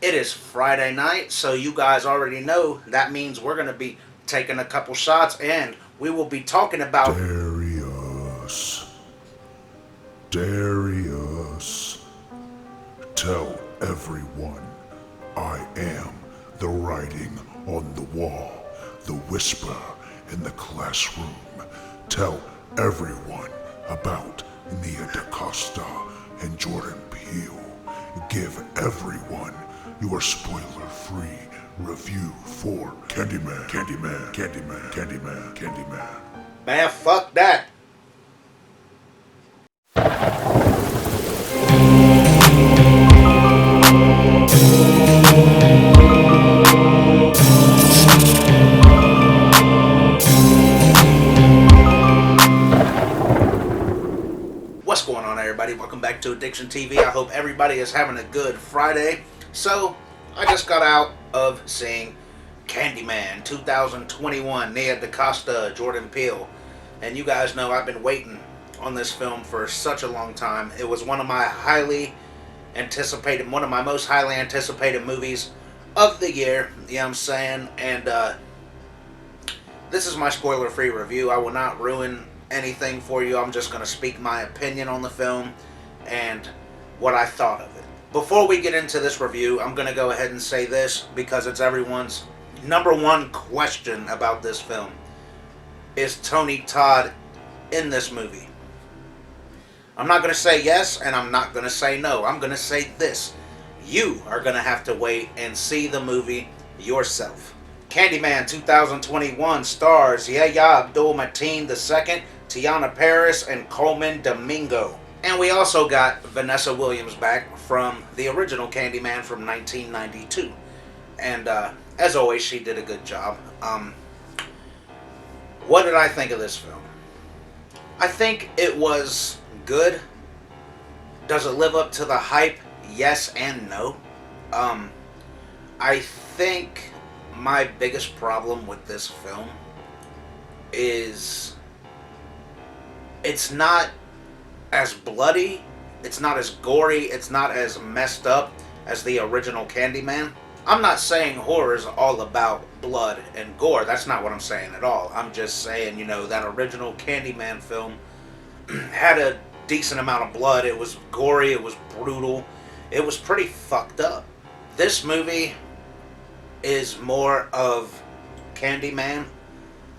It is Friday night, so you guys already know that means we're going to be taking a couple shots and we will be talking about Darius. Darius. Tell everyone I am the writing on the wall, the whisper in the classroom. Tell everyone about Nia DaCosta and Jordan Peele. Give everyone your spoiler-free review for Candyman, Candyman, Candyman, Candyman, Candyman. man, fuck that. What's going on, everybody? Welcome back to ADiktion TV. I hope everybody is having a good Friday. So, I just got out of seeing Candyman 2021, Nia DaCosta, Jordan Peele. And you guys know I've been waiting on this film for such a long time. It was one of my most highly anticipated movies of the year. You know what I'm saying? And this is my spoiler-free review. I will not ruin anything for you. I'm just going to speak my opinion on the film and what I thought of it. Before we get into this review, I'm going to go ahead and say this because it's everyone's number one question about this film. Is Tony Todd in this movie? I'm not going to say yes, and I'm not going to say no. I'm going to say this. You are going to have to wait and see the movie yourself. Candyman 2021 stars Yahya Abdul-Mateen II, Teyonah Parris, and Colman Domingo. And we also got Vanessa Williams back from the original Candyman from 1992. And as always, she did a good job. What did I think of this film? I think it was good. Does it live up to the hype? Yes and no. I think my biggest problem with this film is it's not as bloody, it's not as gory, it's not as messed up as the original Candyman. I'm not saying horror is all about blood and gore. That's not what I'm saying at all. I'm just saying, that original Candyman film had a decent amount of blood. It was gory, it was brutal, it was pretty fucked up. This movie is more of Candyman,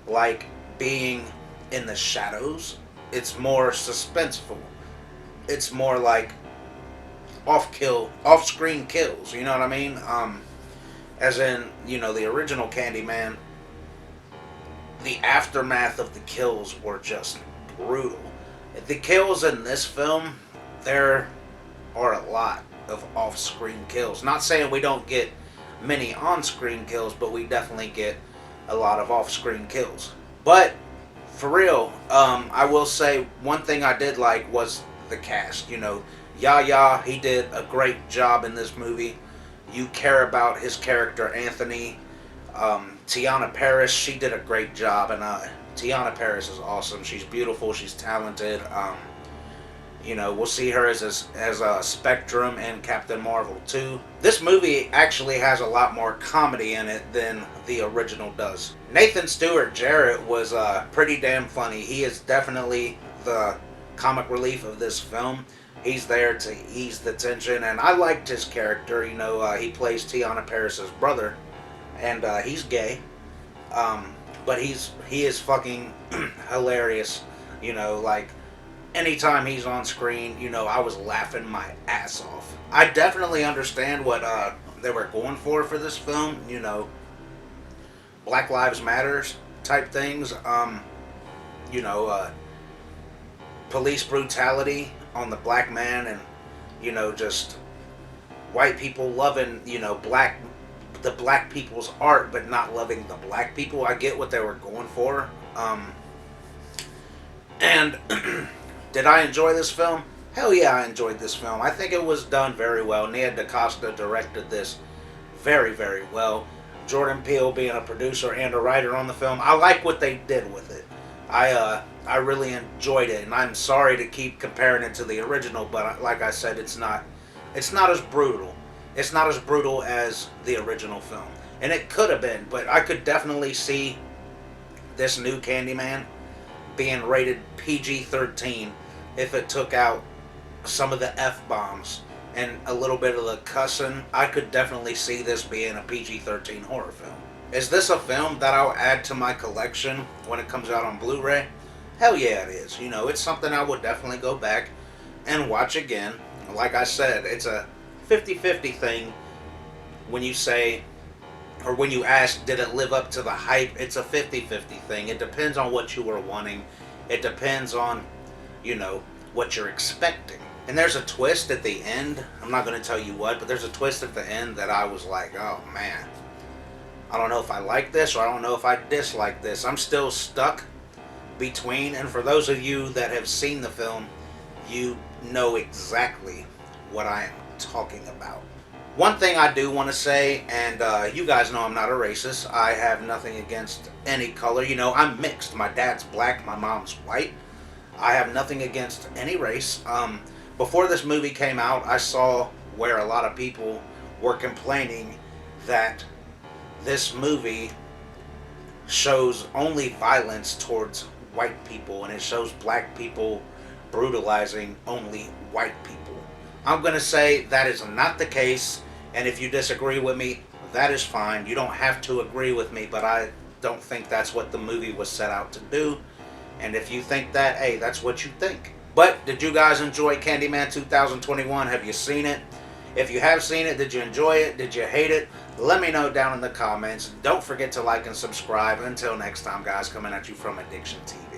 like being in the shadows. It's more suspenseful. It's more like off-screen kills, you know what I mean? As in, the original Candyman, the aftermath of the kills were just brutal. The kills in this film, there are a lot of off-screen kills. Not saying we don't get many on-screen kills, but we definitely get a lot of off-screen kills. But for real, I will say one thing I did like was the cast. Yahya, he did a great job in this movie. You care about his character Anthony. Teyonah Parris, she did a great job, and Teyonah Parris is awesome. She's beautiful. She's talented. We'll see her as Spectrum and Captain Marvel too. This movie actually has a lot more comedy in it than the original does. Nathan Stewart Jarrett was pretty damn funny. He is definitely the comic relief of this film. He's there to ease the tension, and I liked his character. He plays Teyonah Parris' brother, and he's gay, but he is fucking hilarious. Anytime he's on screen, I was laughing my ass off. I definitely understand what they were going for this film. Black Lives Matters type things. Police brutality on the black man, and just white people loving the black people's art, but not loving the black people. I get what they were going for. And did I enjoy this film? Hell yeah, I enjoyed this film. I think it was done very well. Nia DaCosta directed this very, very well. Jordan Peele being a producer and a writer on the film, I like what they did with it. I really enjoyed it, and I'm sorry to keep comparing it to the original, but like I said, it's not as brutal. It's not as brutal as the original film. And it could have been, but I could definitely see this new Candyman being rated PG-13 if it took out some of the F-bombs and a little bit of the cussing. I could definitely see this being a PG-13 horror film. Is this a film that I'll add to my collection when it comes out on Blu-ray? Hell yeah it is. You know, it's something I would definitely go back and watch again. Like I said, it's a 50-50 thing when you say, or when you ask, did it live up to the hype? It's a 50-50 thing. It depends on what you were wanting. It depends on, you know, what you're expecting. And there's a twist at the end. I'm not going to tell you what, but there's a twist at the end that I was like, oh man, I don't know if I like this or I don't know if I dislike this. I'm still stuck between, and for those of you that have seen the film, you know exactly what I am talking about. One thing I do want to say, and you guys know I'm not a racist. I have nothing against any color. You know, I'm mixed. My dad's black, my mom's white. I have nothing against any race. Before this movie came out, I saw where a lot of people were complaining that this movie shows only violence towards white people, and it shows black people brutalizing only white people. I'm going to say that is not the case, and if you disagree with me, that is fine. You don't have to agree with me, but I don't think that's what the movie was set out to do. And if you think that, hey, that's what you think. But did you guys enjoy Candyman 2021? Have you seen it? If you have seen it, did you enjoy it? Did you hate it? Let me know down in the comments. Don't forget to like and subscribe. Until next time, guys, coming at you from ADiktion TV.